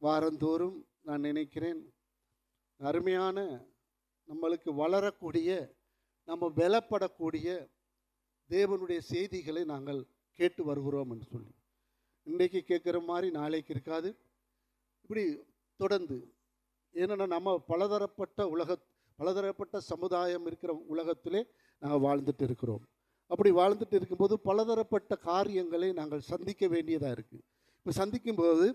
வாரந்தோறும் நான் நினைக்கிறேன், அருமையான நம்மளுக்கு வளரக்கூடிய, நம்ம பலப்படக்கூடிய தேவனுடைய செய்திகளை நாங்கள் கேட்டு வருகிறோம் என்று சொல்லி. இன்றைக்கு கேட்குற மாதிரி நாளைக்கு இருக்காது, இப்படி தொடர்ந்து. ஏன்னா நம்ம பலதரப்பட்ட சமுதாயம் இருக்கிற உலகத்திலே நாங்கள் வாழ்ந்துட்டு இருக்கிறோம். அப்படி வாழ்ந்துட்டு இருக்கும்போது பலதரப்பட்ட காரியங்களை நாங்கள் சந்திக்க வேண்டியதாக இருக்குது. இப்போ சந்திக்கும்போது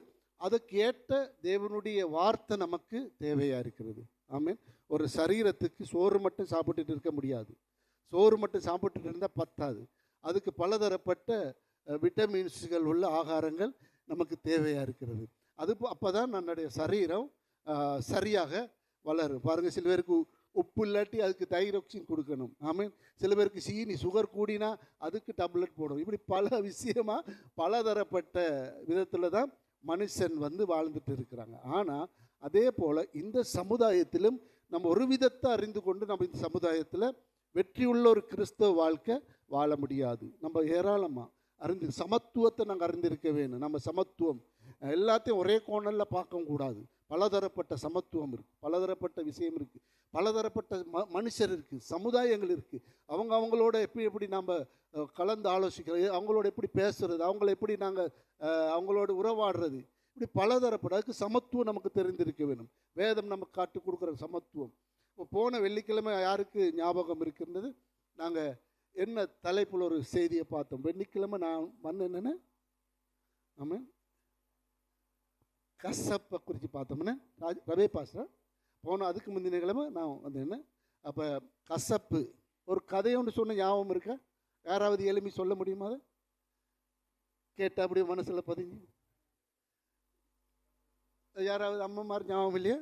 அதுக்கேற்ற தேவனுடைய வார்த்தை நமக்கு தேவையாக இருக்கிறது. ஆமீன். ஒரு சரீரத்துக்கு சோறு மட்டும் சாப்பிட்டுட்டு இருக்க முடியாது. சோறு மட்டும் சாப்பிட்டுட்டு இருந்தால் பத்தாது. அதுக்கு பலதரப்பட்ட விட்டமின்ஸ்கள் உள்ள ஆகாரங்கள் நமக்கு தேவையாக இருக்கிறது. அப்போ தான் நம்முடைய சரீரம் சரியாக வளரும். பாருங்கள், சில பேருக்கு உப்பு இல்லாட்டி அதுக்கு தைராக்சின் கொடுக்கணும். ஆமீன். சில பேருக்கு சீனி சுகர் கூடினா அதுக்கு டேப்லெட் போடணும். இப்படி பல விஷயமாக பலதரப்பட்ட விதத்தில் தான் மனுஷன் வாழ்ந்துட்டு இருக்கிறாங்க. ஆனால் அதே போல் இந்த சமுதாயத்திலும் நம்ம ஒரு விதத்தை அறிந்து கொண்டு நம்ம இந்த சமுதாயத்தில் வெற்றியுள்ள ஒரு கிறிஸ்தவ வாழ்க்கை வாழ முடியாது. நம்ம ஏராளமாக சமத்துவத்தை நாங்கள் அறிந்திருக்க வேணும். நம்ம சமத்துவம் எல்லாத்தையும் ஒரே கோணலில் பார்க்கக்கூடாது. பலதரப்பட்ட சமத்துவம் இருக்குது, பலதரப்பட்ட விஷயம் இருக்குது, பலதரப்பட்ட மனுஷர் இருக்குது, சமுதாயங்கள் இருக்குது. அவங்களோட எப்படி நம்ம கலந்து ஆலோசிக்கிறது, அவங்களோட எப்படி பேசுகிறது, அவங்கள எப்படி நாங்கள் அவங்களோட உறவாடுறது, இப்படி பலதரப்பட்ட அதுக்கு சமத்துவம் நமக்கு தெரிந்திருக்க வேணும். வேதம் நமக்கு காட்டு கொடுக்குற சமத்துவம். இப்போ போன வெள்ளிக்கிழமை யாருக்கு ஞாபகம் இருக்கின்றது, நாங்கள் என்ன தலைப்பில் ஒரு செய்தியை பார்த்தோம். வெள்ளிக்கிழமை நான் என்னென்ன ஆமாம் கசப்பை குறித்து பார்த்தோம்னா ரவே பாஸ்டர் போன அதுக்கு முந்தின கிழமை நான் என்ன அப்போ கசப்பு ஒரு கதையை ஒன்று சொன்ன ஞாபகம் இருக்கா? யாராவது எளிமை சொல்ல முடியுமா? அதை கேட்டால் அப்படியே மனசில் பதிஞ்சு யாராவது அம்மாமார் ஞாபகம் இல்லையா?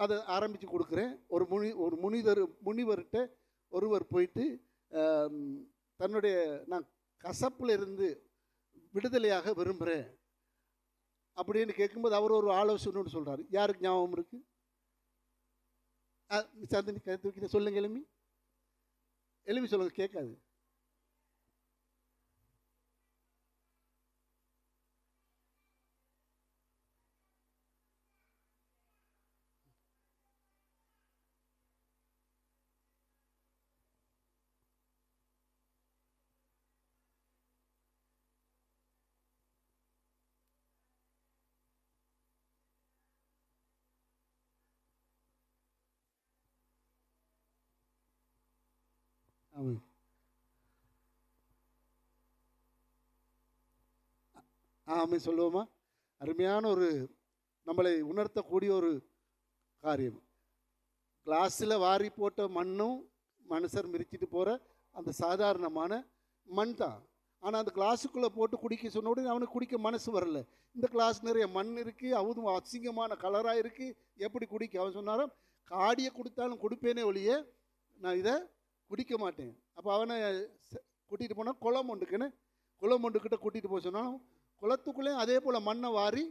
அதை ஆரம்பித்து கொடுக்குறேன். ஒரு முனிவர்கிட்ட ஒருவர் போயிட்டு தன்னுடைய நான் கசப்பில் இருந்து விடுதலையாக விரும்புகிறேன் அப்படின்னு கேட்கும்போது அவர் ஒரு ஆலோசனை சொல்கிறார். யாருக்கு ஞாபகம் இருக்கு? சந்தினி கருத்து சொல்லுங்க. எளிமை சொல்லுங்க, கேட்காது. ஆமாம் சொல்லுவோமா? அருமையான ஒரு நம்மளை உணர்த்தக்கூடிய ஒரு காரியம். கிளாஸில் வாரி போட்ட மண்ணும் மனுஷர் மிரிச்சிட்டு போகிற அந்த சாதாரணமான மண் தான். ஆனால் அந்த கிளாஸுக்குள்ளே போட்டு குடிக்க சொன்ன உடனே அவனுக்கு குடிக்க மனசு வரல. இந்த கிளாஸ் நிறைய மண் இருக்குது, அதுவும் அசிங்கமான கலராக இருக்குது, எப்படி குடிக்க? அவன் சொன்னாலும் காடியை கொடுத்தாலும் கொடுப்பேனே ஒழிய நான் இதை குடிக்க மாட்டேன். அப்போ அவனை கூட்டிகிட்டு போனால் குளம் ஒன்றுக்கிட்ட கூட்டிகிட்டு போக சொன்னாலும் குளத்துக்குள்ளேயும் அதே போல் மண்ணை வாரி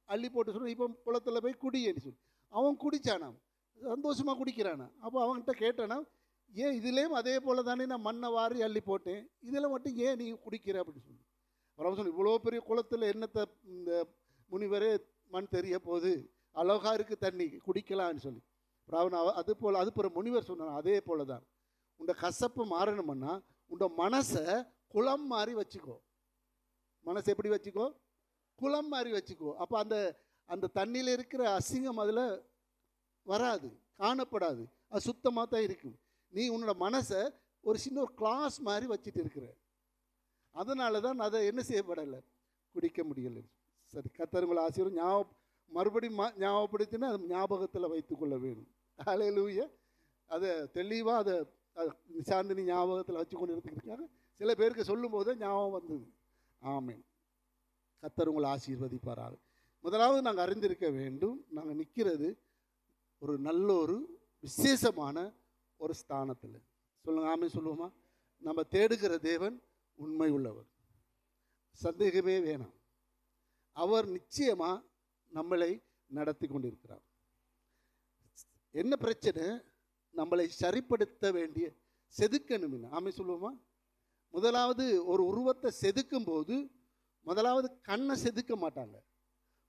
அள்ளி போட்டு சொன்னால் இப்போ குளத்தில் போய் குடியேன்னு சொல்லி அவன் குடித்தானா, சந்தோஷமாக குடிக்கிறானா. அப்போ அவன்கிட்ட கேட்டானா, ஏன் இதுலேயும் அதே போல் தானே நான் மண்ணை வாரி அள்ளி போட்டேன், இதில் மட்டும் ஏன் நீ குடிக்கிற அப்படின்னு சொல்லி. அப்புறம் சொல்லி இவ்வளோ பெரிய குளத்தில் என்னத்தை இந்த முனிவரே மண் தெரிய போகுது, அழகாக இருக்குது தண்ணி குடிக்கலான்னு சொல்லி. அப்புறம் அவன் அது போல் முனிவர் சொன்னான், அதே போல் தான் உண்ட கசப்பு மாறணும்னா உண்ட மனசை குளம் மாதிரி வச்சுக்கோ. மனசை எப்படி வச்சுக்கோ? குளம் மாதிரி வச்சுக்கோ. அப்போ அந்த தண்ணியில் இருக்கிற அசிங்கம் அதில் வராது, காணப்படாது, அது சுத்தமாக தான் இருக்கும். நீ உன்னோட மனசை ஒரு சின்ன ஒரு கிளாஸ் மாதிரி வச்சுட்டு இருக்கிற, அதனால தான் அதை என்ன செய்யப்படலை, குடிக்க முடியலை. சரி, கர்த்தர் ஆசீர்வாதம். மறுபடியும் ஞாபகப்படுத்தினா அது ஞாபகத்தில் வைத்துக்கொள்ள வேணும். ஹல்லேலூயா. அதை தெளிவாக அதை சாந்தினி ஞாபகத்தில் வச்சு கொண்டு இருக்கிறதுக்காக சில பேருக்கு சொல்லும்போது ஞாபகம் வந்தது. ஆமேன். கர்த்தர் உங்களை ஆசீர்வதிப்பாராக. முதலாவது நாங்கள் அறிந்திருக்க வேண்டும், நாங்கள் நிற்கிறது ஒரு நல்ல ஒரு விசேஷமான ஒரு ஸ்தானத்தில். சொல்லுங்கள், ஆமேன் சொல்லுவோமா? நம்ம தேடுகிற தேவன் உண்மை உள்ளவர், சந்தேகமே வேணாம். அவர் நிச்சயமாக நம்மளை நடத்தி கொண்டிருக்கிறார். என்ன பிரச்சனை? நம்மளை சரிப்படுத்த வேண்டிய செதுக்கணும். ஆமேன் சொல்லுவோமா? முதலாவது ஒரு உருவத்தை செதுக்கும் போது முதலாவது கண்ணை செதுக்க மாட்டாங்க,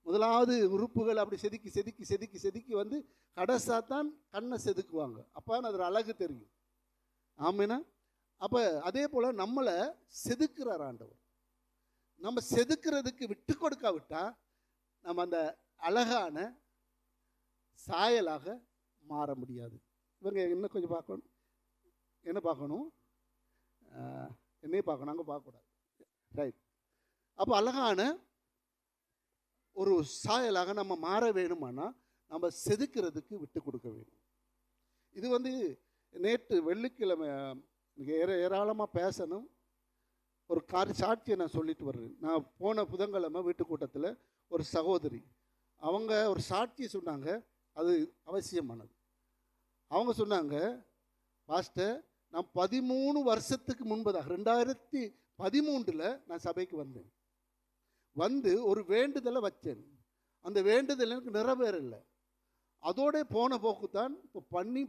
முதலாவது உறுப்புகள் அப்படி செதுக்கி செதுக்கி செதுக்கி செதுக்கி வந்து கடைசா தான் கண்ணை செதுக்குவாங்க. அப்போ தான் அதில் அழகு தெரியும். ஆமேனா? அப்போ அதே போல் நம்மளை செதுக்கிறார் ஆண்டவர். நம்ம செதுக்கிறதுக்கு விட்டு கொடுக்காவிட்டா நம்ம அந்த அழகான சாயலாக மாற முடியாது. இவங்க இன்னும் கொஞ்சம் பார்க்கணும். என்ன பார்க்கணும்? என்னையும் பார்க்கணும், அங்கே பார்க்கக்கூடாது. ரைட். அப்போ அழகான ஒரு சாயலாக நம்ம மாற வேணுமானா நம்ம செதுக்கிறதுக்கு விட்டு கொடுக்க வேணும். இது வந்து நேற்று வெள்ளிக்கிழமை ஏராளமாக பேசணும். ஒரு சாட்சியை நான் சொல்லிட்டு வர்றேன். நான் போன புதன்கிழமை வீட்டு கூட்டத்தில் ஒரு சகோதரி அவங்க ஒரு சாட்சியை சொன்னாங்க. அது அவசியமானது. அவங்க சொன்னாங்க, பாஸ்டர் நான் 13 வருஷத்துக்கு முன்பதாக 2013 நான் சபைக்கு வந்தேன். வந்து ஒரு வேண்டுதலை வச்சேன். அந்த வேண்டுதல் எனக்கு நிறைவேறலை. அதோட போன போக்கு தான் இப்போ பண்ணி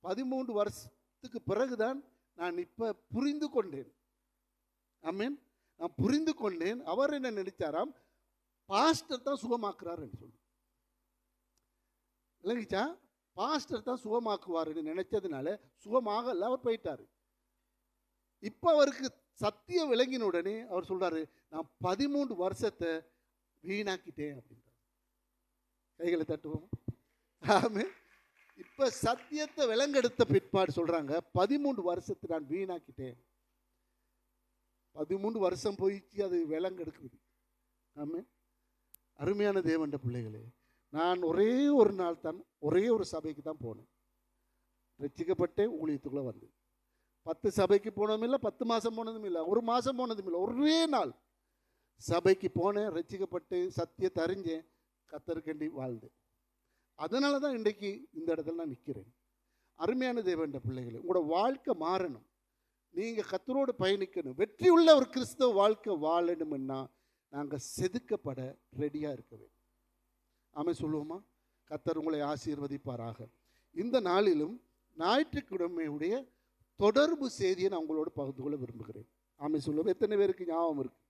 13 வருஷத்துக்கு பிறகுதான் நான் இப்போ புரிந்து கொண்டேன். ஆமீன். நான் புரிந்து கொண்டேன். அவர் என்ன நினைச்சாராம், பாஸ்டர் தான் சுகமாக்குறார் என்று சொல்லி. இல்லைங்கச்சா, பாஸ்டர் தான் சுகமாக்குவார்னு நினைச்சதுனால சுகமாகல அவர் போயிட்டார். இப்போ அவருக்கு சத்தியம் விளங்கின உடனே அவர் சொல்றாரு, நான் 13 வருஷத்தை வீணாக்கிட்டேன் அப்படின்றார். கைகளை தட்டுவோம். ஆமென். இப்போ சத்தியத்தை விளங்கெடுத்த பிற்பாடு சொல்றாங்க, 13 வருஷத்தை நான் வீணாக்கிட்டேன். 13 வருஷம் போயிடுச்சு, அது விளங்கெடுக்குது. ஆமென். அருமையான தேவனுடைய பிள்ளைகளே, நான் ஒரே ஒரு நாள் தான் ஒரே ஒரு சபைக்கு தான் போனேன். ரட்சிக்கப்பட்டேன், ஊழியத்துக்குள்ளே வந்து 10 சபைக்கு போனதும் இல்லை, 10 மாதம் போனதும் இல்லை, ஒரு மாதம் போனதும் இல்லை. ஒரே நாள் சபைக்கு போனேன், ரட்சிக்கப்பட்டு சத்தியத்தை அறிஞ்சேன், கத்தருக்கண்டி வாழ்ந்தேன். அதனால தான் இன்றைக்கு இந்த இடத்துல நான் நிற்கிறேன். அருமையான தேவனுடைய பிள்ளைகளே, உங்களோட வாழ்க்கை மாறணும். நீங்கள் கத்தரோடு பயணிக்கணும். வெற்றி உள்ள ஒரு கிறிஸ்தவ வாழ்க்கை வாழணும்னா நாங்கள் செதுக்கப்பட ரெடியாக இருக்க வேண்டும். ஆமென் சொல்லுவோமா? கத்தர் உங்களை ஆசீர்வதிப்பாராக. இந்த நாளிலும் ஞாயிற்றுக்கிழமையுடைய தொடர்பு செய்தியை நான் உங்களோடு பகிர்ந்து கொள்ள விரும்புகிறேன். ஆமென் சொல்லுவோம். எத்தனை பேருக்கு ஞாபகம் இருக்கு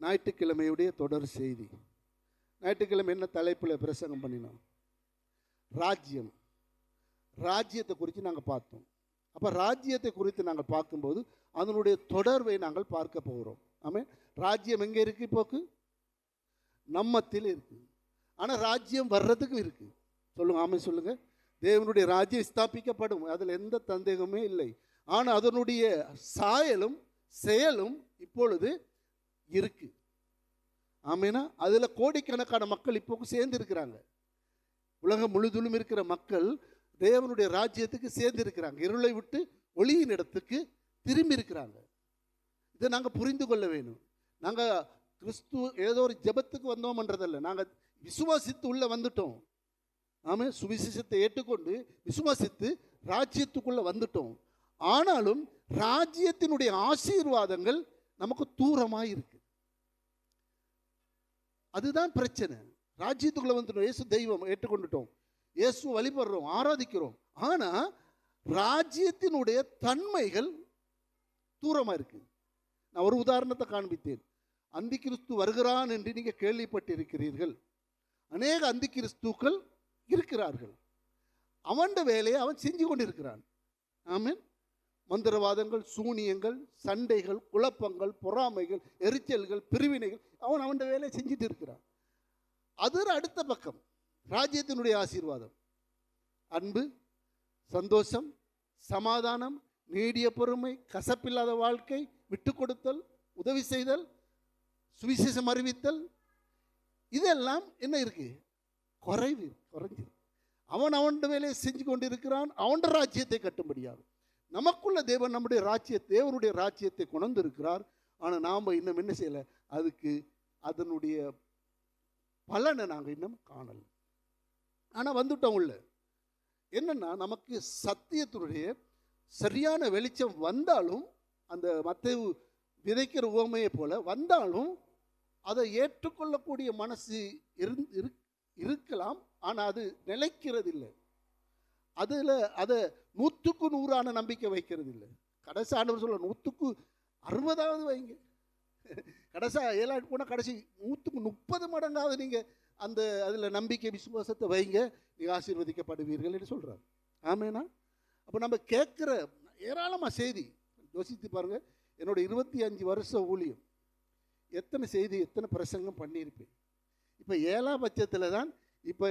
ஞாயிற்றுக்கிழமையுடைய தொடர் செய்தி? ஞாயிற்றுக்கிழமை என்ன தலைப்பில் பிரசங்கம் பண்ணினோம்? ராஜ்யம். ராஜ்யத்தை குறித்து நாங்கள் பார்த்தோம். அப்போ ராஜ்யத்தை குறித்து நாங்கள் பார்க்கும்போது அதனுடைய தொடர்பை நாங்கள் பார்க்க போகிறோம். ஆமென். ராஜ்யம் எங்கே இருக்குது? இப்போக்கு நம்மத்தில் இருக்குது. ஆனால் ராஜ்யம் வர்றதுக்கும் இருக்குது. சொல்லுங்க, ஆமென் சொல்லுங்க. தேவனுடைய ராஜ்யம் ஸ்தாபிக்கப்படும், அதில் எந்த சந்தேகமே இல்லை. ஆனால் அதனுடைய சாயலும் செயலும் இப்பொழுது இருக்கு. ஆமேனா? அதில் கோடிக்கணக்கான மக்கள் இப்போ சேர்ந்து இருக்கிறாங்க. உலகம் முழுதும் இருக்கிற மக்கள் தேவனுடைய ராஜ்யத்துக்கு சேர்ந்து இருக்கிறாங்க. இருளை விட்டு ஒளியின் இடத்துக்கு திரும்பி இருக்கிறாங்க. இதை நாங்கள் புரிந்து கொள்ள வேணும். நாங்கள் கிறிஸ்து ஏதோ ஒரு ஜெபத்துக்கு வந்தோம்ன்றதல்ல, நாங்கள் விசுவாசித்து உள்ள வந்துட்டோம். ஆமாம், சுவிசேஷத்தை ஏற்றுக்கொண்டு விசுவாசித்து ராஜ்யத்துக்குள்ள வந்துட்டோம். ஆனாலும் ராஜ்யத்தினுடைய ஆசீர்வாதங்கள் நமக்கு தூரமாக இருக்கு. அதுதான் பிரச்சனை. ராஜ்யத்துக்குள்ள வந்துட்டோம், இயேசு தெய்வம் ஏற்றுக்கொண்டுட்டோம், இயேசு வழிபடுறோம், ஆராதிக்கிறோம். ஆனால் ராஜ்யத்தினுடைய தன்மைகள் தூரமாக இருக்கு. நான் ஒரு உதாரணத்தை காண்பித்தேன். அந்தி கிறிஸ்து வருகிறான் என்று நீங்கள் கேள்விப்பட்டிருக்கிறீர்கள். அநேக அந்தி கிறிஸ்துக்கள் இருக்கிறார்கள். அவன் வேலையை அவன் செஞ்சு கொண்டிருக்கிறான். ஆமென். மந்திரவாதங்கள், சூனியங்கள், சண்டைகள், குழப்பங்கள், பொறாமைகள், எரிச்சல்கள், பிரிவினைகள், அவன் வேலையை செஞ்சுட்டு இருக்கிறான். அது அடுத்த பக்கம் ராஜ்யத்தினுடைய ஆசீர்வாதம். அன்பு, சந்தோஷம், சமாதானம், நீடிய பொறுமை, கசப்பில்லாத வாழ்க்கை, விட்டு கொடுத்தல், உதவி செய்தல், சுவிசேஷம் அறிவித்தல், இதெல்லாம் என்ன இருக்கு? குறைஞ்சு. அவன் வேலையை செஞ்சு கொண்டிருக்கிறான். அவன் ராஜ்யத்தை கட்டும்படியாக நமக்குள்ள தேவன் நம்முடைய தேவனுடைய ராஜ்யத்தை கொண்டு இருக்கிறார். ஆனால் நாம் இன்னும் என்ன செய்யலை? அதுக்கு அதனுடைய பலனை நாங்கள் இன்னும் காணல. ஆனால் வந்துட்டோம் உள்ள. என்னன்னா, நமக்கு சத்தியத்தினுடைய சரியான வெளிச்சம் வந்தாலும், அந்த மத்தேயு விதைக்கிற உவமையை போல வந்தாலும் அதை ஏற்றுக்கொள்ளக்கூடிய மனசு இருக்கலாம். ஆனால் அது நிலைக்கிறது இல்லை. அதில் அதை 100க்கு 100 நம்பிக்கை வைக்கிறது இல்லை. கடைசி ஆண்டவர் சொல்ல 100க்கு 60 வைங்க. கடைசியாக 7 போனால் கடைசி 130 மடங்காவது நீங்கள் அந்த அதில் நம்பிக்கை விசுவாசத்தை வைங்க, நீங்கள் ஆசீர்வதிக்கப்படுவீர்கள் என்று சொல்கிறார். ஆமேனா? அப்போ நம்ம கேட்குற ஏராளமாக செய்தி யோசித்து பாருங்கள். என்னோட 25 வருஷ ஊழியம் எத்தனை செய்தி, எத்தனை பிரசங்கம் பண்ணியிருப்பேன். இப்போ 7ஆம் பட்சத்தில் தான் இப்போ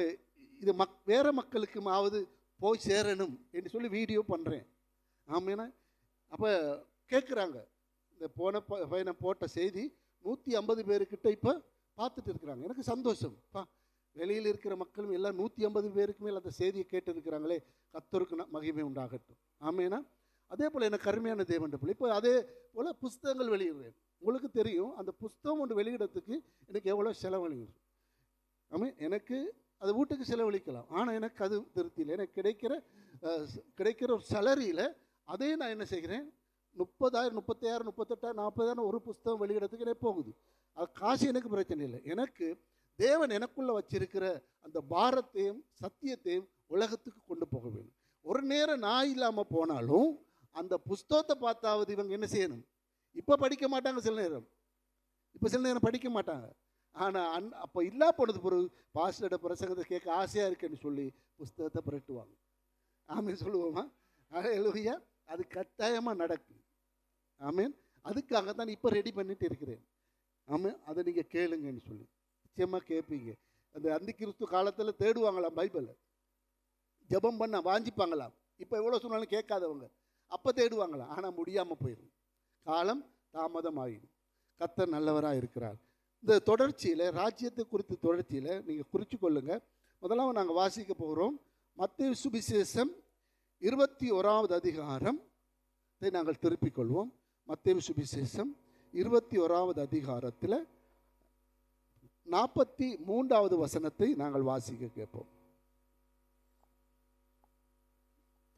இது வேறு மக்களுக்குமாவது போய் சேரணும் என்று சொல்லி வீடியோ பண்ணுறேன். ஆமேனா? அப்போ கேட்குறாங்க. இந்த பயணம் போட்ட செய்தி 150 பேருக்கிட்ட இப்போ பார்த்துட்டு இருக்கிறாங்க. எனக்கு சந்தோஷம். வெளியில் இருக்கிற மக்களும் எல்லாம் 150 பேருக்கு மேல் அந்த செய்தியை கேட்டு இருக்கிறாங்களே, கர்த்தருக்கு மகிமை உண்டாகட்டும். ஆமேனா? அதே போல் எனக்கு அருமையான தேவன் பிள்ளை, இப்போ அதே போல் புஸ்தகங்கள் வெளியிடுறேன். உங்களுக்கு தெரியும், அந்த புஸ்தகம் ஒன்று வெளியிடத்துக்கு எனக்கு எவ்வளோ செலவழிக்கும். எனக்கு அது வீட்டுக்கு செலவழிக்கலாம், ஆனால் எனக்கு அது திருப்தியில் எனக்கு கிடைக்கிற ஒரு சேலரியில் அதே நான் என்ன செய்கிறேன், 30,000 35,000 38,000 40,000 ஒரு புஸ்தகம் வெளியிடத்துக்கு எனக்கு போகுது. அது காசு எனக்கு பிரச்சனை இல்லை. எனக்கு தேவன் எனக்குள்ளே வச்சிருக்கிற அந்த பாரத்தையும் சத்தியத்தையும் உலகத்துக்கு கொண்டு போக வேணும். ஒரு நேரம் நான் இல்லாமல் போனாலும் அந்த புஸ்தகத்தை பார்த்தாவது இவங்க என்ன செய்யணும். இப்போ படிக்க மாட்டாங்க, சில நேரம் படிக்க மாட்டாங்க. ஆனால் அப்போ இல்லா போனது பிறகு பாஸ்டரோட பிரசங்கத்தை கேட்க ஆசையாக இருக்குன்னு சொல்லி புஸ்தகத்தை புரட்டுவாங்க. ஆமீன் சொல்லுவோமா? அல்லேலூயா. அது கட்டாயமாக நடக்கும். ஆமீன். அதுக்காக தான் இப்போ ரெடி பண்ணிட்டு இருக்கிறேன். ஆமாம், அதை நீங்கள் கேளுங்கன்னு சொல்லி நிச்சயமாக கேட்பீங்க. அந்த அந்திகிறிஸ்து காலத்தில் தேடுவாங்களாம் பைபிளை, ஜெபம் பண்ண வாஞ்சிப்பாங்களாம். இப்போ எவ்வளோ சொன்னாலும் கேட்காதவங்க அப்போ தேடுவாங்களாம். ஆனால் முடியாமல் போயிடும், காலம் தாமதமாகிடும். கர்த்தர் நல்லவராக இருக்கிறார். இந்த தொடர்ச்சியில், ராஜ்யத்தை குறித்து தொடர்ச்சியில் நீங்கள் குறித்து கொள்ளுங்கள். முதலாவது நாங்கள் வாசிக்க போகிறோம் மத்தேயு சுவிசேஷம் 21வது அதிகாரத்தை நாங்கள் திருப்பிக் கொள்வோம். மத்தேயு சுவிசேஷம் 21வது அதிகாரத்தில் 43வது வசனத்தை நாங்கள் வாசிக்க கேட்போம்.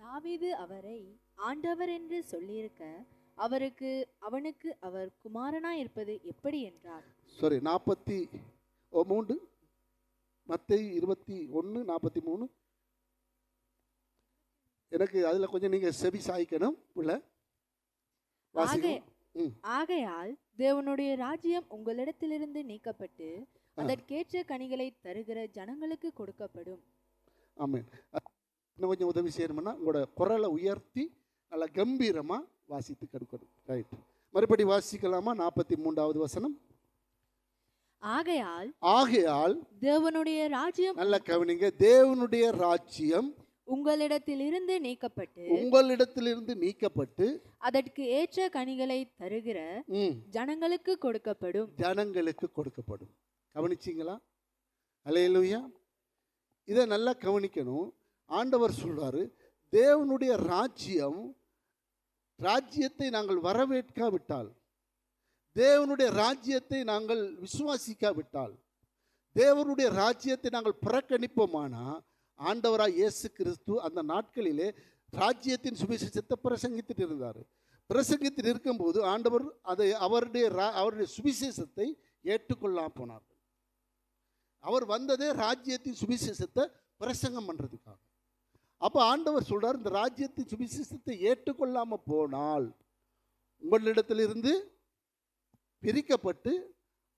தாவீது அவரை ஆண்டவர் என்று சொல்லியிருக்க அவனுக்கு அவர் குமாரனாய் இருப்பது எப்படி என்றார். 43 மத்தேயு 21:43. எனக்கு அதில் கொஞ்சம் நீங்கள் செவி சாய்க்கணும். ஆகையால் தேவனுடைய ராஜ்யம் உங்களிடத்திலிருந்து நீக்கப்பட்டு அதற்கேற்ற கனிகளை தருகிற ஜனங்களுக்கு கொடுக்கப்படும். ஆமென். இன்னும் கொஞ்சம் உதவி செய்யணும்னா உங்களோட குரலை உயர்த்தி நல்லா கம்பீரமாக வாசித்து கொடுக்கணும். ரைட், மறுபடி வாசிக்கலாமா? 43வது வசனம். ஆகையால் தேவனுடைய ராஜ்யம், நல்ல கவனிங்க, தேவனுடைய ராஜ்யம் உங்களிடத்திலிருந்து நீக்கப்பட்டு அதற்கு ஏற்ற கனிகளை தருகிற ஜனங்களுக்கு கொடுக்கப்படும். கவனிச்சிங்களா? அல்லேலூயா. இதை நல்லா கவனிக்கணும். ஆண்டவர் சொல்றாரு, தேவனுடைய ராஜ்யத்தை நாங்கள் வரவேற்காவிட்டால், தேவனுடைய ராஜ்யத்தை நாங்கள் விசுவாசிக்காவிட்டால், தேவனுடைய ராஜ்யத்தை நாங்கள் புறக்கணிப்போமானா, ஆண்டவராய் இயேசு கிறிஸ்து அந்த நாட்களிலே ராஜ்யத்தின் சுவிசேஷத்தை பிரசங்கித்துட்டு இருந்தார். பிரசங்கித்து இருக்கும்போது ஆண்டவர் அதை அவருடைய சுவிசேஷத்தை ஏற்றுக்கொள்ளாமல் போனார். அவர் வந்ததே ராஜ்யத்தின் சுவிசேஷத்தை பிரசங்கம் பண்ணுறதுக்காக. அப்போ ஆண்டவர் சொல்கிறார், இந்த ராஜ்யத்தின் சுவிசேஷத்தை ஏற்றுக்கொள்ளாமல் போனால் உங்களிடத்திலிருந்து பிரிக்கப்பட்டு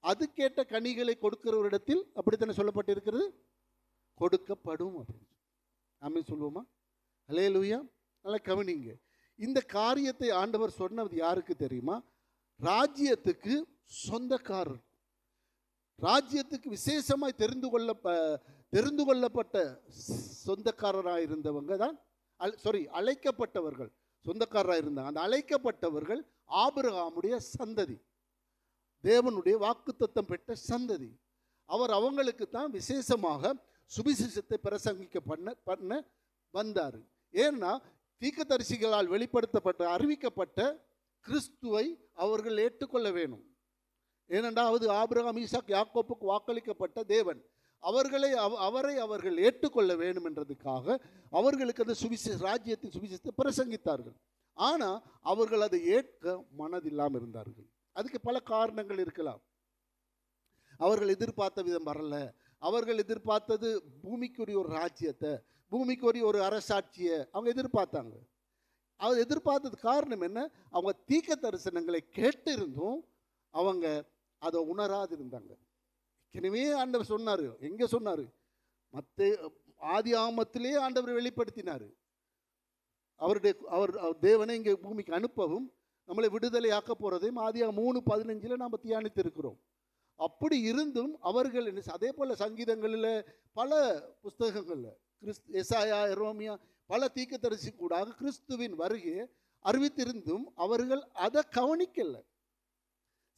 அதுக்கேற்ற கனிகளை கொடுக்கிறவரிடத்தில், அப்படித்தானே சொல்லப்பட்டிருக்கிறது, கொடுக்கப்படும் அப்படின்னு. ஆமென் சொல்லுவோமா? அல்லேலூயா. நல்லா கவனிங்க. இந்த காரியத்தை ஆண்டவர் சொன்னது யாருக்கு தெரியுமா? ராஜ்யத்துக்கு சொந்தக்காரர், ராஜ்யத்துக்கு விசேஷமாய் தெரிந்து கொள்ளப்பட்ட சொந்தக்காரராக இருந்தவங்க தான் அழைக்கப்பட்டவர்கள். சொந்தக்காரராக இருந்தாங்க. அந்த அழைக்கப்பட்டவர்கள் ஆபிரகாமுடைய சந்ததி, தேவனுடைய வாக்குத்தத்தம் பெற்ற சந்ததி. அவங்களுக்கு தான் விசேஷமாக சுவிசேஷத்தை பிரசங்கிக்க பண்ண வந்தார். ஏன்னா தீர்க்கதரிசிகளால் வெளிப்படுத்தப்பட்ட அறிவிக்கப்பட்ட கிறிஸ்துவை அவர்கள் ஏற்றுக்கொள்ள வேணும். ஏனென்றாவது ஆபிரகாம், ஈசாக், யாக்கோப்புக்கு வாக்களிக்கப்பட்ட தேவன் அவரை அவர்கள் ஏற்றுக்கொள்ள வேண்டும் என்றதுக்காக அவர்களுக்கு அந்த ராஜ்யத்தின் சுவிசேஷத்தை பிரசங்கித்தார்கள். ஆனால் அவர்கள் அதை ஏற்க மனதில்லாமல் இருந்தார்கள். அதுக்கு பல காரணங்கள் இருக்கலாம். அவர்கள் எதிர்பார்த்த விதம் வரல. அவர்கள் எதிர்பார்த்தது பூமிக்குரிய ஒரு ராஜ்யத்தை, பூமிக்குரிய ஒரு அரசாட்சியை அவங்க எதிர்பார்த்தாங்க. அவர் எதிர்பார்த்தது காரணம் என்ன? அவங்க தீர்க்க தரிசனங்களை கேட்டு இருந்தும் அவங்க அதை உணராது இருந்தாங்க. ஏற்கனவே ஆண்டவர் சொன்னார். எங்கே சொன்னார்? ஆதி ஆமத்திலே ஆண்டவர் வெளிப்படுத்தினார். அவர் தேவனை இங்கே பூமிக்கு அனுப்பவும் நம்மளை விடுதலையாக்க போகிறதையும் ஆதியாகமம் 3:15 நாம் தியானித்து இருக்கிறோம். அப்படி இருந்தும் அவர்கள் அதே போல் சங்கீதங்களில் பல புஸ்தகங்களில் எசாயா, எரோமியா பல தீர்க்கதரிசி கூடாக கிறிஸ்துவின் வருகையை அறிவித்திருந்தும் அவர்கள் அதை கவனிக்கலை.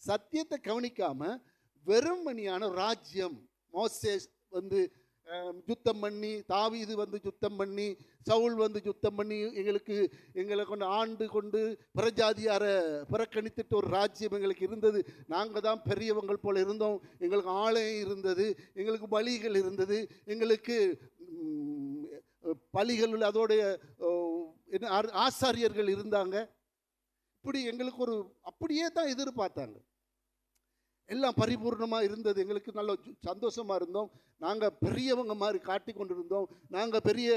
சத்தியத்தை கவனிக்காம வெறுமணியான ராஜ்யம், மோசேஸ் யுத்தம் பண்ணி, தாவீது யுத்தம் பண்ணி, சவுல் யுத்தம் பண்ணி எங்களை கொண்டு ஆண்டு கொண்டு பிரஜாதியாரை புறக்கணித்துட்டு ஒரு ராஜ்யம் எங்களுக்கு இருந்தது. நாங்கள் தான் பெரியவங்கள் போல இருந்தோம். எங்களுக்கு ஆலயம் இருந்தது, எங்களுக்கு பலிகள் இருந்தது, எங்களுக்கு பலிகள் அதோடைய ஆசாரியர்கள் இருந்தாங்க. இப்படி எங்களுக்கு ஒரு அப்படியே தான் எதிர்பார்த்தாங்க. எல்லாம் பரிபூர்ணமாக இருந்தது. எங்களுக்கு நல்ல சந்தோஷமாக இருந்தோம். நாங்கள் பெரியவங்க மாதிரி காட்டி கொண்டு இருந்தோம். நாங்கள் பெரிய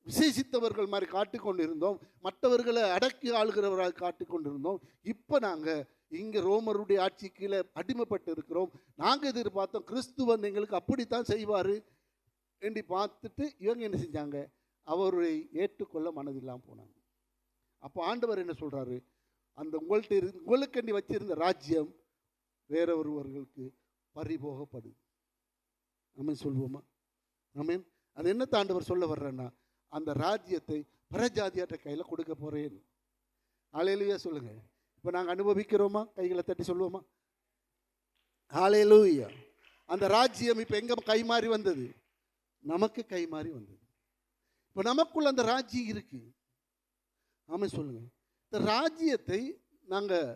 விசேஷித்தவர்கள் மாதிரி காட்டி கொண்டு இருந்தோம். மற்றவர்களை அடக்கி ஆளுகிறவராக காட்டி கொண்டு இருந்தோம். இப்போ நாங்கள் இங்கே ரோமருடைய ஆட்சி கீழே அடிமைப்பட்டு இருக்கிறோம். நாங்கள் எதிர்பார்த்தோம் கிறிஸ்து எங்களுக்கு அப்படித்தான் செய்வார் என்று பார்த்துட்டு இவங்க என்ன செஞ்சாங்க? அவரை ஏற்றுக்கொள்ள மனதில்லாமல் போனாங்க. அப்போ ஆண்டவர் என்ன சொல்கிறாரு? அந்த உங்களுக்கண்டி வச்சிருந்த ராஜ்யம் வேற ஒருவர்களுக்கு பறிபோகப்படுது. ஆமென் சொல்லுவோமா? ஆமென். அது என்ன ஆண்டவர் சொல்ல வர்றேன்னா, அந்த ராஜ்யத்தை பரஜாதியாட்ட கையில் கொடுக்க போகிறேன். ஹல்லேலூயா சொல்லுங்க. இப்போ நாங்கள் அனுபவிக்கிறோமா? கைகளை தட்டி சொல்லுவோமா? ஹல்லேலூயா. அந்த ராஜ்யம் இப்போ எங்கே கை மாறி வந்தது? நமக்கு கை மாறி வந்தது. இப்போ நமக்குள்ள அந்த ராஜ்யம் இருக்கு. ஆமென் சொல்லுங்க. இந்த ராஜ்யத்தை நாங்கள்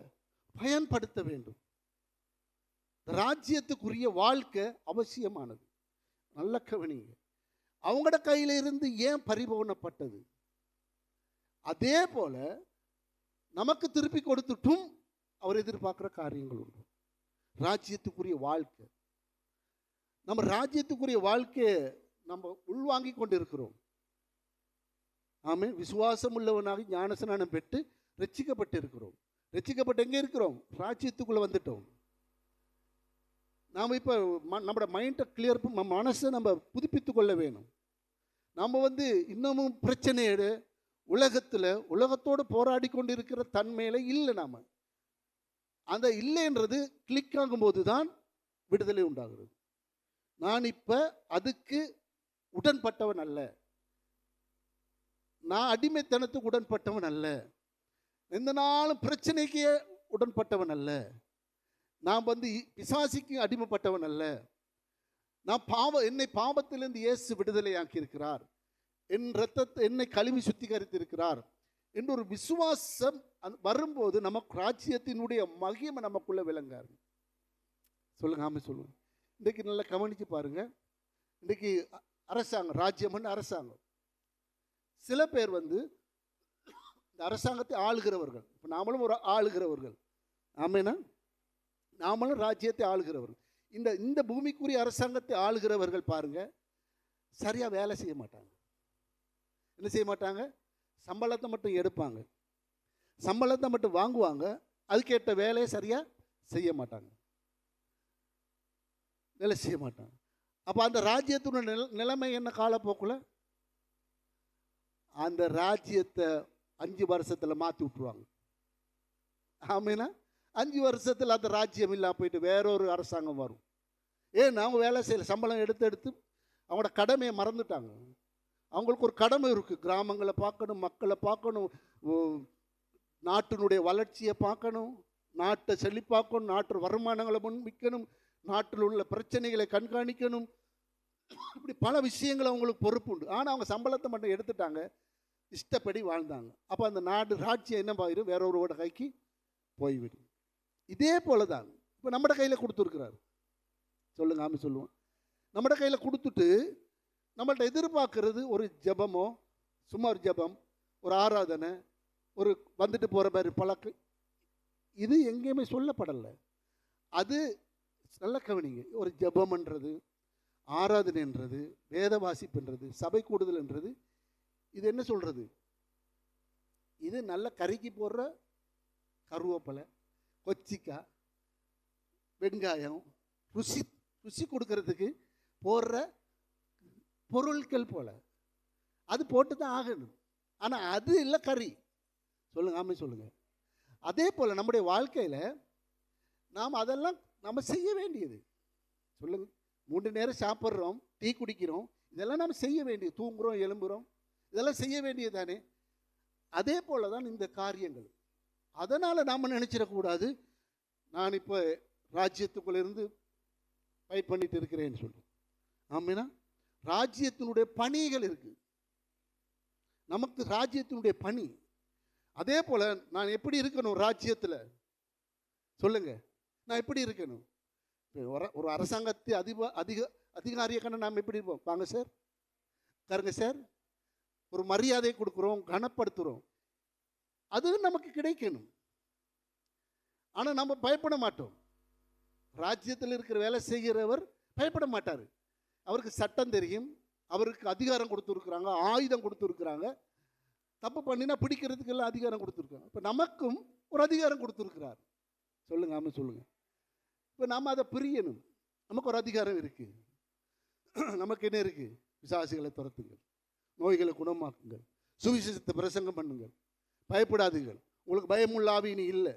பயன்படுத்த வேண்டும். ராஜ்யத்துக்குரிய வாழ்க்கை அவசியமானது. நல்ல கவனிங்க. அவங்களோட கையில இருந்து ஏன் பறிபோகப்பட்டது? அதே போல நமக்கு திருப்பி கொடுத்துட்டும் அவர் எதிர்பார்க்குற காரியங்கள் உண்டு. ராஜ்யத்துக்குரிய வாழ்க்கை, நம்ம ராஜ்யத்துக்குரிய வாழ்க்கையை நம்ம உள்வாங்கி கொண்டு இருக்கிறோம். ஆமென். விசுவாசம் உள்ளவனாக ஞானஸ்நானம் பெற்று ரட்சிக்கப்பட்டு இருக்கிறோம். ரட்சிக்கப்பட்டு எங்கே இருக்கிறோம்? ராஜ்யத்துக்குள்ளே வந்துட்டோம். நாம் இப்போ நம்மளோட மைண்டை கிளியர், மனசை நம்ம புதுப்பித்து கொள்ள வேணும். நம்ம இன்னமும் பிரச்சனையோடு உலகத்தோடு போராடி கொண்டு இருக்கிற தன்மையில் இல்லை. நாம் அந்த இல்லைன்றது கிளிக் ஆகும்போது தான் விடுதலை உண்டாகிறது. நான் இப்போ அதுக்கு உடன்பட்டவன் அல்ல. நான் அடிமைத்தனத்துக்கு உடன்பட்டவன் அல்ல. எந்த நாளும் பிரச்சனைக்கு உடன்பட்டவன் அல்ல. நான் பிசாசிக்கு அடிமைப்பட்டவன் அல்ல. நான் என்னை பாவத்திலிருந்து இயேசு விடுதலையாக்கி இருக்கிறார். என் இரத்தத்தை என்னை கழுவி சுத்திகரித்து இருக்கிறார் என்று ஒரு விசுவாசம் வரும்போது நமக்கு ராஜ்யத்தினுடைய மகிமை நமக்குள்ள விளங்காரு. சொல்லுங்க. ஆமாம் சொல்லுங்க. இன்றைக்கு நல்லா கவனிச்சு பாருங்க. இன்றைக்கு அரசாங்கம், ராஜ்யம்னு அரசாங்கம், சில பேர் இந்த அரசாங்கத்தை ஆளுகிறவர்கள். இப்போ நாமளும் ஒரு ஆளுகிறவர்கள். ஆமேனா? நாமளும் ராஜ்யத்தை ஆளுகிறவர்கள். இந்த பூமிக்குரிய அரசாங்கத்தை ஆளுகிறவர்கள் பாருங்க, சரியா வேலை செய்ய மாட்டாங்க. என்ன செய்ய மாட்டாங்க? சம்பளத்தை மட்டும் எடுப்பாங்க, சம்பளத்தை மட்டும் வாங்குவாங்க. அதுக்கேற்ற வேலையை சரியா செய்ய மாட்டாங்க, வேலை செய்ய மாட்டாங்க. அப்போ அந்த ராஜ்யத்தினுடைய நிலைமை என்ன? காலப்போக்கில் அந்த ராஜ்யத்தை 5 வருஷத்தில் மாற்றி விட்டுருவாங்க. ஆமேனா? 5 வருஷத்தில் அந்த ராஜ்யம் இல்லாமல் போயிட்டு வேறொரு அரசாங்கம் வரும். ஏன்னா அவங்க வேலை செய்யலை, சம்பளம் எடுத்து அவங்களோட கடமையை மறந்துட்டாங்க. அவங்களுக்கு ஒரு கடமை இருக்குது. கிராமங்களை பார்க்கணும், மக்களை பார்க்கணும், நாட்டினுடைய வளர்ச்சியை பார்க்கணும், நாட்டை செழிப்பாக்கணும், நாட்டு வருமானங்களை முன்வைக்கணும், நாட்டில் உள்ள பிரச்சனைகளை கண்காணிக்கணும். இப்படி பல விஷயங்கள் அவங்களுக்கு பொறுப்பு உண்டு. ஆனால் அவங்க சம்பளத்தை மட்டும் எடுத்துட்டாங்க, இஷ்டப்படி வாழ்ந்தாங்க. அப்போ அந்த நாடு ராஜ்யம் என்ன பாயிரும்? வேற ஒருவோட கைக்கு போய்விடும். இதே போல தான் இப்போ நம்மட கையில் கொடுத்துருக்கிறார். சொல்லுங்க. ஆமாம் சொல்லுவோம். நம்மட கையில் கொடுத்துட்டு நம்மள்ட்ட எதிர்பார்க்கறது ஒரு ஜபமோ, சும்மா ஒரு ஜபம், ஒரு ஆராதனை, ஒரு வந்துட்டு போகிற மாதிரி பழக்கம், இது எங்கேயுமே சொல்லப்படலை. அது நல்ல கவனிங்க. ஒரு ஜபம்ன்றது, ஆராதனைன்றது, வேத வாசிப்புன்றது, சபை கூடுதல்ன்றது, இது என்ன சொல்கிறது? இது நல்ல கறிக்கு போடுற கருவேப்பிலை, கொச்சிக்காய், வெங்காயம், ருசி ருசி கொடுக்கறதுக்கு போடுற பொருட்கள் போல அது போட்டு தான் ஆகணும். ஆனால் அது இல்லை கறி. சொல்லுங்க, ஆமே சொல்லுங்க. அதே போல் நம்முடைய வாழ்க்கையில் நாம் அதெல்லாம் நம்ம செய்ய வேண்டியது. சொல்லுங்க, 3 நேரம் சாப்பிட்றோம், டீ குடிக்கிறோம், இதெல்லாம் நம்ம செய்ய வேண்டியது. தூங்குறோம், எழும்புறோம், இதெல்லாம் செய்ய வேண்டியது தானே. அதே போல் தான் இந்த காரியங்கள். அதனால் நாம் நினச்சிடக்கூடாது நான் இப்போ ராஜ்யத்துக்குள்ளேருந்து ஃபைட் பண்ணிட்டு இருக்கிறேன்னு சொல்லி. ஆமாம், ராஜ்யத்தினுடைய பணிகள் இருக்குது நமக்கு, ராஜ்யத்தினுடைய பணி. அதே போல் நான் எப்படி இருக்கணும் ராஜ்யத்தில்? சொல்லுங்க, நான் எப்படி இருக்கணும்? ஒரு அரசாங்கத்தை அதிகாரியை கண்ட நாம் எப்படி இருப்போம்? வாங்க சார், உட்காருங்க சார், ஒரு மரியாதை கொடுக்குறோம், கனப்படுத்துகிறோம், அது நமக்கு கிடைக்கணும். ஆனால் நம்ம பயப்பட மாட்டோம். ராஜ்யத்தில் இருக்கிற வேலை செய்கிறவர் பயப்பட மாட்டார். அவருக்கு சட்டம் தெரியும், அவருக்கு அதிகாரம் கொடுத்துருக்குறாங்க, ஆயுதம் கொடுத்துருக்குறாங்க. தப்பு பண்ணினா பிடிக்கிறதுக்கெல்லாம் அதிகாரம் கொடுத்துருக்காங்க. இப்போ நமக்கும் ஒரு அதிகாரம் கொடுத்துருக்கிறார். சொல்லுங்க, ஆமாம் சொல்லுங்க. இப்போ நாம் அதை பிரியணும். நமக்கு ஒரு அதிகாரம் இருக்குது. நமக்கு என்ன இருக்குது? பிசாசுகளை துரத்துங்கள், நோய்களை குணமாக்குங்கள், சுவிசேஷத்தை பிரசங்கம் பண்ணுங்கள், பயப்படாதீர்கள். உங்களுக்கு பயமுள்ள ஆவி இனி இல்லை.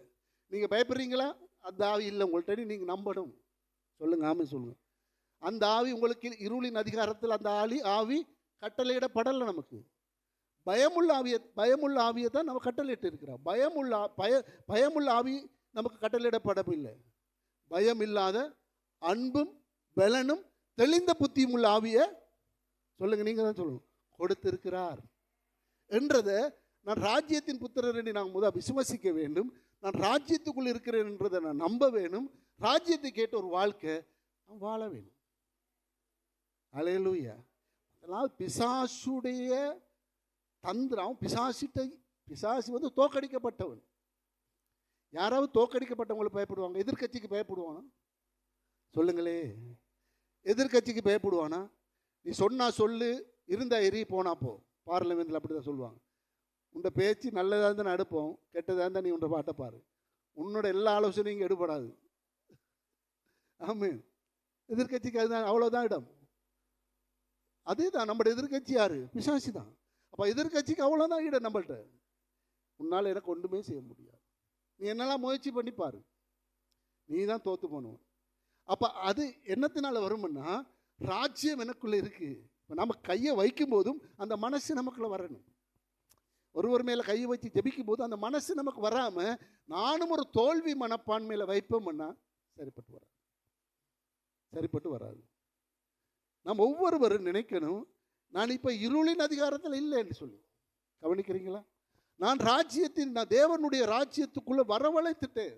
நீங்கள் பயப்படுறீங்களா? அந்த ஆவி இல்லை உங்கள்கிட்ட, நீங்கள் நம்பணும். சொல்லுங்க, ஆமாம் சொல்லுங்கள். அந்த ஆவி உங்களுக்கு இருளின் அதிகாரத்தில் அந்த ஆவி கட்டளையிடப்படலை. நமக்கு பயமுள்ள ஆவியை தான் நம்ம கட்டளையிட்டு இருக்கிறோம். பயமுள்ள ஆவி நமக்கு கட்டளையிடப்படவில்லை. பயம் இல்லாத அன்பும் பலனும் தெளிந்த புத்தியும் உள்ள ஆவியை சொல்லுங்க, நீங்கள் தான் சொல்லணும், கொடுத்திருக்கிறார் என்றதை நான் ராஜ்யத்தின் புத்திரர் என்று நான் முதல் விசுவசிக்க வேண்டும். நான் ராஜ்யத்துக்குள் இருக்கிறேன் என்றதை நான் நம்ப வேணும். ராஜ்யத்தை கேட்ட ஒரு வாழ்க்கை நான் வாழ வேணும். அல்லேலூயா. அதனால் பிசாசுடைய தந்திரம், பிசாசு வந்து தோக்கடிக்கப்பட்டவன். யாராவது தோக்கடிக்கப்பட்டவங்களுக்கு பயப்படுவாங்க? எதிர்கட்சிக்கு பயப்படுவானா? சொல்லுங்களே, எதிர்கட்சிக்கு பயப்படுவானா? நீ சொன்னா சொல்லு, இருந்தா எரி, போனா போ. பார்லிமெண்ட்டில் அப்படி தான் சொல்லுவாங்க. உண்ட பேச்சு நல்லதாக இருந்தால் நான் எடுப்போம், கெட்டதாக இருந்தால் நீ உண்ட பாட்டை பாரு, உன்னோட எல்லா ஆலோசனையும் இங்கே எடுபடாது. ஆமாம், எதிர்கட்சிக்கு அதுதான், அவ்வளோதான் இடம். அதே தான் நம்மளோட எதிர்கட்சி யாரு? பிசாசு தான். அப்போ எதிர்கட்சிக்கு அவ்வளோதான் இடம் நம்மள்கிட்ட. உன்னால் எனக்கு ஒன்றுமே செய்ய முடியாது. நீ என்னெல்லாம் முயற்சி பண்ணிப்பாரு, நீ தான் தோற்று போனவன். அப்போ அது என்னத்தினால வரும்னா, ராஜ்யம் எனக்குள்ளே இருக்குது. இப்போ நம்ம கையை வைக்கும் போதும் அந்த மனசு நமக்குள்ளே வரணும். ஒருவர் மேலே கையை வச்சு ஜெபிக்கும் போது அந்த மனசு நமக்கு வராமல் நானும் ஒரு தோல்வி மனப்பான்மையில் வைப்போம்னா சரிப்பட்டு வராது. நம்ம ஒவ்வொருவரும் நினைக்கணும், நான் இப்போ இருளின் அதிகாரத்தில் இல்லைன்னு சொல்லி. கவனிக்கிறீங்களா? நான் தேவனுடைய ராஜ்யத்துக்குள்ளே வரவழைத்துட்டேன்.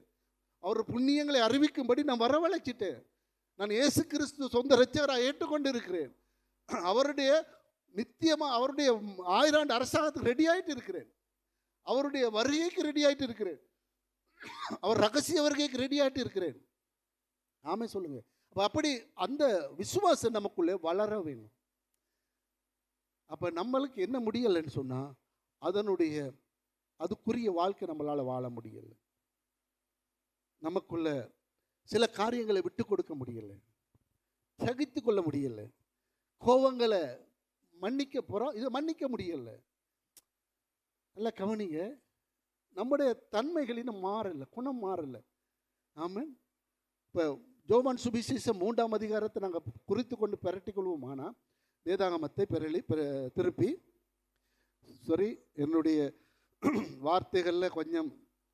அவர் புண்ணியங்களை அறிவிக்கும்படி நான் வரவழைச்சிட்டேன். நான் இயேசு கிறிஸ்து சொந்த இரட்சகராக ஏற்றுக்கொண்டு இருக்கிறேன். அவருடைய நித்தியமாக அவருடைய 1000 ஆண்டு அரசாங்கத்துக்கு ரெடி ஆகிட்டு இருக்கிறேன். அவருடைய வருகைக்கு ரெடி ஆகிட்டு இருக்கிறேன். அவர் ரகசிய வருகைக்கு ரெடி ஆகிட்டு இருக்கிறேன். ஆமே சொல்லுங்க. அப்படி அந்த விசுவாசம் நமக்குள்ளே வளர வேணும். அப்போ நம்மளுக்கு என்ன முடியலைன்னு சொன்னால், அதுக்குரிய வாழ்க்கை நம்மளால் வாழ முடியலை. நமக்குள்ள சில காரியங்களை விட்டு கொடுக்க முடியலை, சகித்து கொள்ள முடியலை, கோபங்களை மன்னிக்க போகிறோம், இதை மன்னிக்க முடியலை. நல்லா கவனிங்க, நம்முடைய தன்மைகள் இன்னும் மாறலை, குணம் மாறலை. ஆமாம். இப்போ யோவான் சுவிசேஷம் 3ஆம் அதிகாரத்தை நாங்கள் குறித்து கொண்டு பெரட்டிக்கொள்வோமானா, வேதாகமத்தை திருப்பி என்னுடைய வார்த்தைகளில் கொஞ்சம்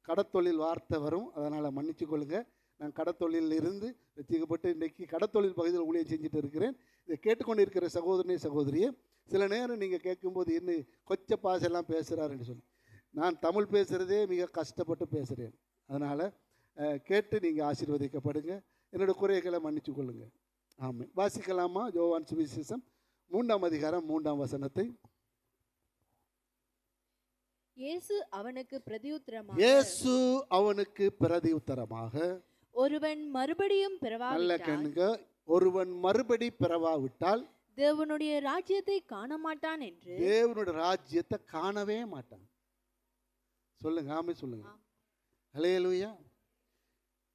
கடத்தொழில் வார்த்தை வரும், அதனால் மன்னிச்சு கொள்ளுங்க. நான் கடத்தொழிலில் இருந்து ரசிக்கப்பட்டு இன்றைக்கி கடத்தொழில் பகுதியில் ஊழியம் செஞ்சுட்டு இருக்கிறேன். இதை கேட்டுக்கொண்டு இருக்கிற சகோதரியே, சில நேரம் நீங்கள் கேட்கும்போது என்ன கொச்ச பாசெல்லாம் பேசுகிறாருன்னு சொல்லி, நான் தமிழ் பேசுகிறதே மிக கஷ்டப்பட்டு பேசுகிறேன். அதனால் கேட்டு நீங்கள் ஆசீர்வதிக்கப்படுங்க. என்னோடய குறைகளை மன்னிச்சு கொள்ளுங்க. ஆமாம். வாசிக்கலாமா? யோவான் சுவிசேஷம் 3ஆம் அதிகாரம் 3ஆம் வசனத்தை. இயேசு அவனுக்கு பிரதியுத்தரமாக, ஒருவன் மறுபடியும் பிறவாவிட்டால் தேவனுடைய ராஜ்யத்தை காண மாட்டான் என்று. தேவனுடைய ராஜ்யத்தை காணவே மாட்டான். சொல்லுங்க, ஆமே சொல்லுங்க. அல்லேலூயா.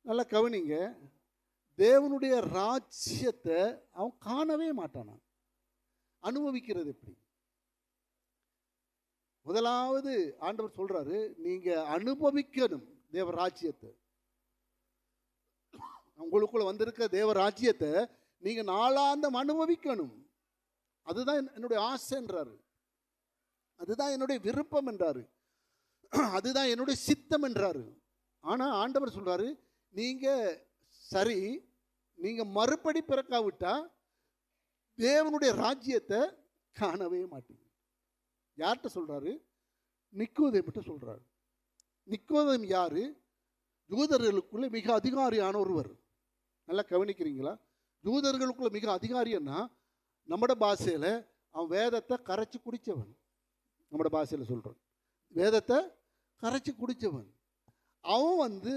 நல்லா கவனிங்க. தேவனுடைய ராஜ்யத்தை அவன் காணவே மாட்டானான். அனுபவிக்கிறது எப்படி? முதலாவது ஆண்டவர் சொல்றாரு, நீங்க அனுபவிக்கணும் தேவ ராஜ்யத்தை. உங்களுக்குள்ள வந்திருக்க தேவ ராஜ்யத்தை நீங்க நாளாந்தம் அனுபவிக்கணும். அதுதான் என்னுடைய ஆசை என்றாரு, அதுதான் என்னுடைய விருப்பம் என்றாரு, அதுதான் என்னுடைய சித்தம் என்றாரு. ஆனா ஆண்டவர் சொல்றாரு, நீங்க சரி, நீங்க மறுபடி பிறக்காவிட்டா தேவனுடைய ராஜ்யத்தை காணவே மாட்டீங்க. யார்கிட்ட சொல்றாரு? நிக்கோதேமிட்ட சொல்றாரு. நிக்கோதேம் யாரு? யூதர்களுக்குள்ள மிக அதிகாரியான ஒருவர். நல்லா கவனிக்கிறீங்களா? யூதர்களுக்குள்ள மிக அதிகாரியன்னா நம்மட பாஷையில் அவன் வேதத்தை கரைச்சி குடித்தவன். நம்மட பாஷையில் சொல்கிறான், வேதத்தை கரைச்சி குடித்தவன். அவன் வந்து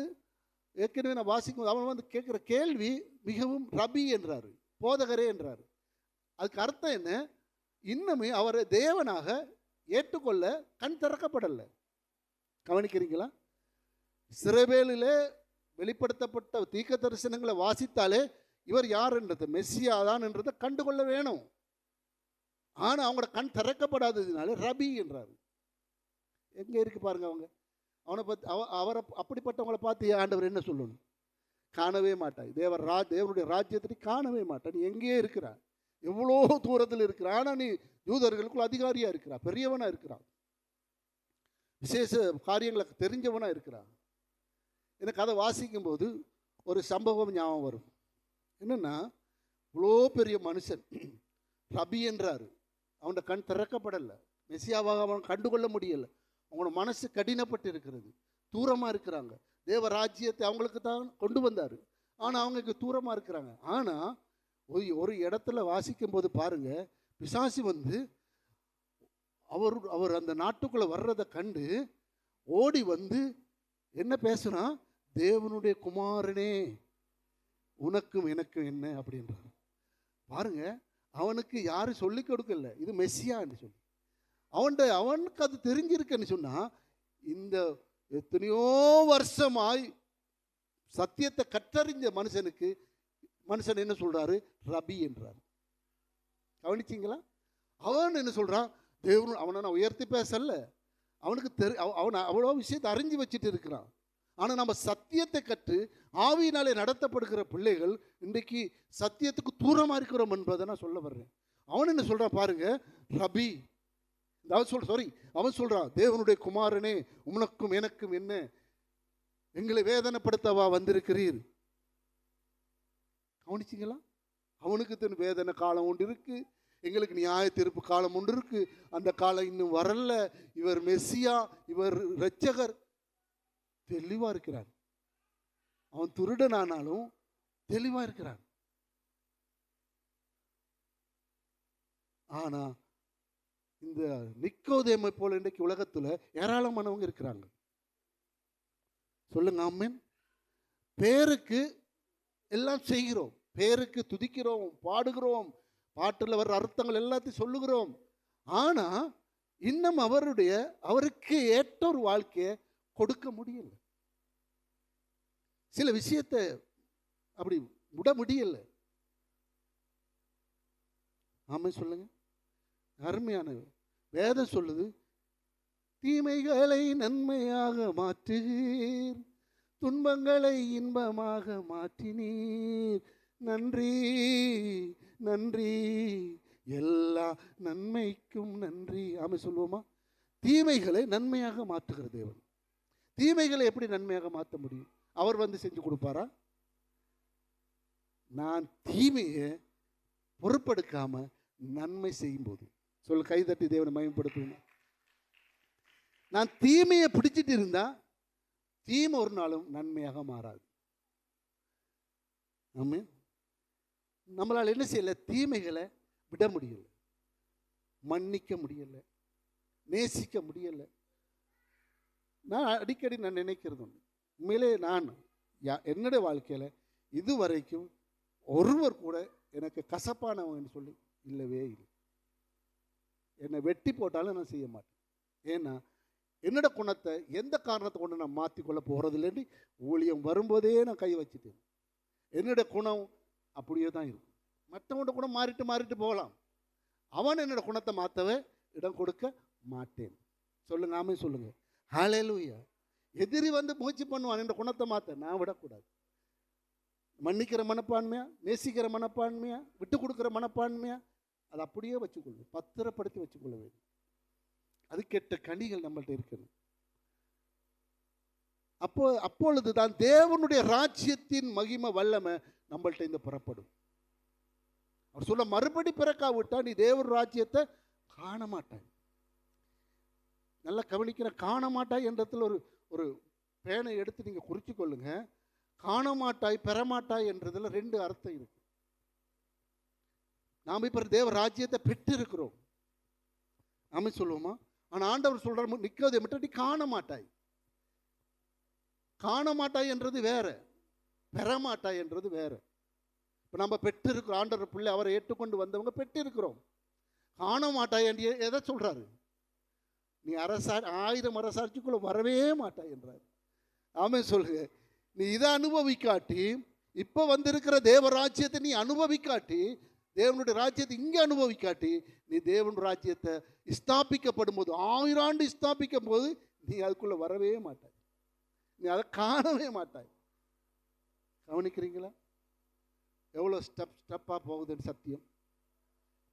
ஏற்கனவே நான் வாசிக்கும், அவன் வந்து கேட்குற கேள்வி மிகவும் ரபி என்றார், போதகரே என்றார். அதுக்கு அர்த்தம் என்ன? இன்னுமே அவரை தேவனாக ஏற்றுக்கொள்ள கண் திறக்கப்படலை. கவனிக்கிறீங்களா? இஸ்ரவேலிலே வெளிப்படுத்தப்பட்ட தீர்க்க தரிசனங்களை வாசித்தாலே இவர் யார் என்றது, மெஸ்ஸியா தான் என்றதை கண்டுகொள்ள வேணும். ஆனால் அவங்களோட கண் திறக்கப்படாததுனால ரபி என்றார். எங்கே இருக்கு பாருங்க, அவங்க அவனை பற்றி அவரை அப்படிப்பட்டவங்களை பார்த்து ஆண்டவர் என்ன சொல்லணும்? காணவே மாட்டாய். தேவனுடைய ராஜ்யத்தை காணவே மாட்டான். நீ எங்கேயே இருக்கிறா, எவ்வளோ தூரத்தில் இருக்கிற, ஆனால் நீ யூதர்களுக்குள்ள அதிகாரியாக இருக்கிறா, பெரியவனாக இருக்கிறா, விசேஷ காரியங்களை தெரிஞ்சவனாக இருக்கிறா. எனக்கு அதை வாசிக்கும் போது ஒரு சம்பவம் ஞாபகம் வரும். என்னென்னா, இவ்வளோ பெரிய மனுஷன் ரபி என்றார், அவனோட கண் திறக்கப்படலை, மெசியாவாக அவன் கண்டுகொள்ள முடியலை, அவங்களோட மனசு கடினப்பட்டு இருக்கிறது, தூரமாக இருக்கிறாங்க. தேவ ராஜ்யத்தை அவங்களுக்கு தான் கொண்டு வந்தார், ஆனால் அவங்க தூரமாக இருக்கிறாங்க. ஆனால் ஒரு இடத்துல வாசிக்கும் போது பாருங்க, பிசாசு வந்து அவர் அந்த நாட்டுக்குள்ளே வர்றதை கண்டு ஓடி வந்து என்ன பேசுகிறான்? தேவனுடைய குமாரனே, உனக்கும் எனக்கும் என்ன அப்படின்றார். பாருங்க, அவனுக்கு யாரும் சொல்லி கொடுக்கல இது மெஸ்ஸியான்னு சொல்லி. அவனுக்கு அது தெரிஞ்சிருக்குன்னு சொன்னால், இந்த எத்தனையோ வருஷமாய் சத்தியத்தை கற்றறிஞ்ச மனுஷன் என்ன சொல்றாரு? ரபி என்றார். கவனிச்சிங்களா? அவன் என்ன சொல்றான்? தேவன் அவனை நான் உயர்த்தி பேசல, அவனுக்கு அவன் அவ்வளோ விஷயத்தை அறிஞ்சு வச்சுட்டு இருக்கிறான். ஆனால் நம்ம சத்தியத்தை கற்று ஆவியினாலே நடத்தப்படுகிற பிள்ளைகள் இன்றைக்கு சத்தியத்துக்கு தூரமாக இருக்கிறோம் என்பதை நான் சொல்ல வர்றேன். அவன் என்ன சொல்கிறான் பாருங்க, ரபி. அவன் சொல்கிறான், தேவனுடைய குமாரனே, உனக்கும் எனக்கும் என்ன, எங்களை வேதனைப்படுத்தவா வந்திருக்கிறீர்? கவனிச்சிங்களா? அவனுக்கு தன் வேதனை காலம் ஒன்று இருக்கு, எங்களுக்கு நியாய தீர்ப்பு காலம் ஒன்று இருக்கு, அந்த காலம் இன்னும் வரல. இவர் மெஸ்ஸியா, இவர் இரட்சகர், தெளிவா இருக்கிறார். அவன் திருடனானாலும் தெளிவா இருக்கிறான். ஆனா இந்த நிக்கோதேமை போல இன்றைக்கு உலகத்துல ஏராளமானவங்க இருக்கிறாங்க. சொல்லுங்க ஆமென். பேருக்கு எல்லாம் செய்கிறோம், பேருக்கு துதிக்கிறோம், பாடுகிறோம், பாட்டுல வர்ற அர்த்தங்கள் எல்லாத்தையும் சொல்லுகிறோம். ஆனா இன்னும் அவருக்கு ஏற்ற ஒரு வாழ்க்கையை கொடுக்க முடியல. சில விஷயத்தை அப்படி விட முடியல. ஆமாம் சொல்லுங்க. அருமையான வேதம் சொல்லுது, தீமைகளை நன்மையாக மாற்றுவீர், துன்பங்களை இன்பமாக மாற்றினீர், நன்றி நன்றி, எல்லா நன்மைக்கும் நன்றி. ஆமாம் சொல்லுவோமா? தீமைகளை நன்மையாக மாற்றுகிற தேவன். தீமைகளை எப்படி நன்மையாக மாற்ற முடியும்? அவர் வந்து செஞ்சு கொடுப்பாரா? நான் தீமையை பொறுப்பெடுக்காம நன்மை செய்யும் போது, சொல்ல கைதட்டி தேவனை மகிமைப்படுத்துவோம். நான் தீமையை பிடிச்சிட்டு இருந்தா தீமை ஒரு நாளும் நன்மையாக மாறாது. ஆமென். நம்மளால் என்ன செய்யல? தீமைகளை விட முடியல, மன்னிக்க முடியல, நேசிக்க முடியல. நான் அடிக்கடி நினைக்கிறது உண்டு, உண்மையிலே நான் என்னுடைய வாழ்க்கையில் இதுவரைக்கும் ஒருவர் கூட எனக்கு கசப்பானவங்கன்னு சொல்லி இல்லவே இல்லை. என்னை வெட்டி போட்டாலும் நான் செய்ய மாட்டேன். ஏன்னா என்னோட குணத்தை எந்த காரணத்தை கொண்டு நான் மாற்றிக்கொள்ள போகிறதில்லைன்னு ஊழியம் வரும்போதே நான் கை வச்சுட்டேன். என்னோட குணம் அப்படியே தான் இருக்கும். மற்றவனோட குணம் மாறிட்டு போகலாம். அவன் என்னோட குணத்தை மாற்றவே இடம் கொடுக்க மாட்டேன். சொல்லுங்க, ஆமே சொல்லுங்க. ஹல்லேலூயா. எதிரி வந்து முயற்சி பண்ணுவான் என்ற குணத்தை மாற்ற, நான் விடக்கூடாது. மன்னிக்கிற மனப்பான்மையா, நேசிக்கிற மனப்பான்மையா, விட்டு கொடுக்குற மனப்பான்மையா, அதை அப்படியே வச்சுக்கொள்ளும், பத்திரப்படுத்தி வச்சுக்கொள்ள வேண்டும். அது கெட்ட கனிகள் நம்மள்ட்ட இருக்கணும். அப்பொழுது தான் தேவனுடைய ராஜ்யத்தின் மகிமை வல்லமை நம்மள்ட்ட இந்த புறப்படும். அவர் சொல்ல, மறுபடி பிறக்காவிட்டா நீ தேவன் ராஜ்யத்தை காண மாட்டாய். நல்லா கவனிக்கிற, காண மாட்டாய் என்றதுல ஒரு பேனை எடுத்து நீங்க குறிச்சு கொள்ளுங்க. காண மாட்டாய், பெறமாட்டாய் என்றதுல 2 அர்த்தம் இருக்கு. நாம் இப்ப தேவ ராஜ்யத்தை பெற்று இருக்கிறோம், நாம சொல்லுவோமா? ஆனா ஆண்டவர் சொல்ற, நிக்கதை மட்டும் நீ காண மாட்டாய். காண மாட்டாய் என்றது வேற, பெறமாட்டாய் என்றது வேற. இப்ப நம்ம பெற்று இருக்கிறோம், ஆண்டவர் பிள்ளை, அவரை ஏற்றுக்கொண்டு வந்தவங்க பெற்று இருக்கிறோம். காண மாட்டாய் என்று எதை சொல்றாரு? நீ 1000 அரசாட்சிக்குள்ள வரவே மாட்டாய் என்றார். ஆமே சொல்லுங்க. நீ இதை அனுபவிக்காட்டி, இப்ப வந்திருக்கிற தேவ ராஜ்யத்தை நீ அனுபவிக்காட்டி, தேவனுடைய ராஜ்யத்தை இங்க அனுபவிக்காட்டி, நீ தேவன் ராஜ்யத்தை ஸ்தாபிக்கப்படும் போது, 1000 ஆண்டு ஸ்தாபிக்கும் போது நீ அதுக்குள்ள வரவே மாட்டாய். நீ அதை காணவே மாட்டாய். கவனிக்கிறீங்களா எவ்வளோ ஸ்டெப்பா போகுதுன்னு? சத்தியம்.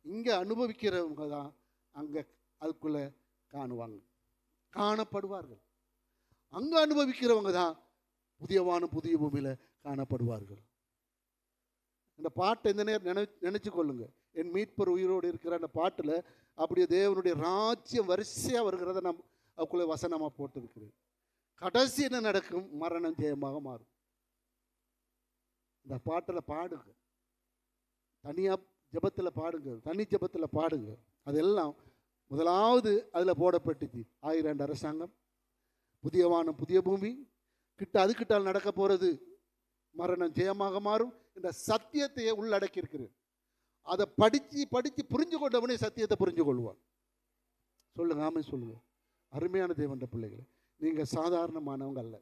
இங்க அனுபவிக்கிறவங்க தான் அங்க அதுக்குள்ள காணுவாங்க, காணப்படுவார்கள். அங்க அனுபவிக்கிறவங்க தான் புதியவான புதிய பூமியில காணப்படுவார்கள். இந்த பாட்டை இந்த நேரம் நினைச்சு கொள்ளுங்க. என் மீட்பர் உயிரோடு இருக்கிற அந்த பாட்டுல அப்படியே தேவனுடைய ராஜ்யம் வரிசையா வருகிறத நம் அதுக்குள்ள வசனமா போட்டிருக்கிறது. கடைசி என்ன நடக்கும்? மரணம் ஜெயமாக மாறும். இந்த பாட்டுல பாடுங்க, தனியா ஜபத்துல பாடுங்க, தனி ஜபத்துல பாடுங்க. அதெல்லாம் முதலாவது அதுல போடப்பட்டுச்சு. 1000 ஆண்டு அரசாங்கம், புதிய வானம் புதிய பூமி, அதுக்கிட்டால் நடக்க போறது மரணம் ஜெயமாக மாறும் என்ற சத்தியத்தையே உள்ளடக்கி இருக்கிறது. அதை படிச்சு புரிஞ்சு கொண்டவனே சத்தியத்தை புரிஞ்சு கொள்வான். சொல்லுங்க, ஆமே சொல்லுங்க. அருமையான தேவனுடைய பிள்ளைகளை, நீங்க சாதாரணமானவங்க அல்ல.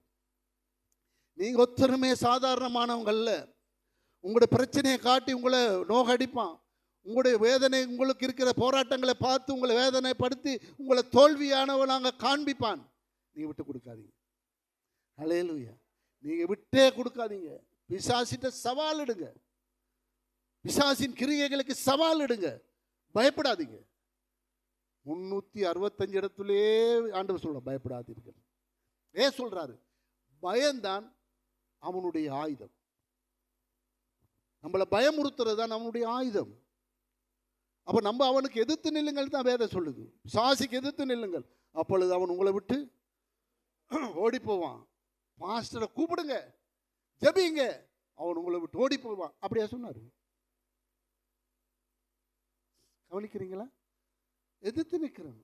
நீங்க ஒத்தருமே சாதாரணமானவங்க அல்ல. உங்களுடைய பிரச்சனையை காட்டி உங்களை நோகடிப்பான். உங்களுடைய வேதனை, உங்களுக்கு இருக்கிற போராட்டங்களை பார்த்து உங்களை வேதனைப்படுத்தி உங்களை தோல்வியானவனாக காண்பிப்பான். நீங்க விட்டு கொடுக்காதீங்க. ஹல்லேலூயா. நீங்க விட்டே கொடுக்காதீங்க. பிசாசிட்ட சவால் இடுங்க, பிசாசின் கிரியைகளுக்கு சவால் இடுங்க, பயப்படாதீங்க. 365 இடத்திலே ஆண்டவர் சொல்ற, பயப்படாதீர்கள். சொல்றாரு, பயம்தான் அவனுடைய ஆயுதம். நம்மளை பயமுறுத்துறது தான் அவனுடைய ஆயுதம். அப்ப நம்ம அவனுக்கு எதிர்த்து நில்லுங்கள் தான் வேதம் சொல்லுது. பிசாசுக்கு எதிர்த்து நில்லுங்கள், அப்பொழுது அவன் உங்களை விட்டு ஓடி போவான். பாஸ்டரை கூப்பிடுங்க, ஜெபிங்க, அவன் உங்களை விட்டு ஓடி போவான். அப்படியா சொன்னாரு? கவனிக்கிறீங்களா? எதிர்த்து நிற்கிறோம்.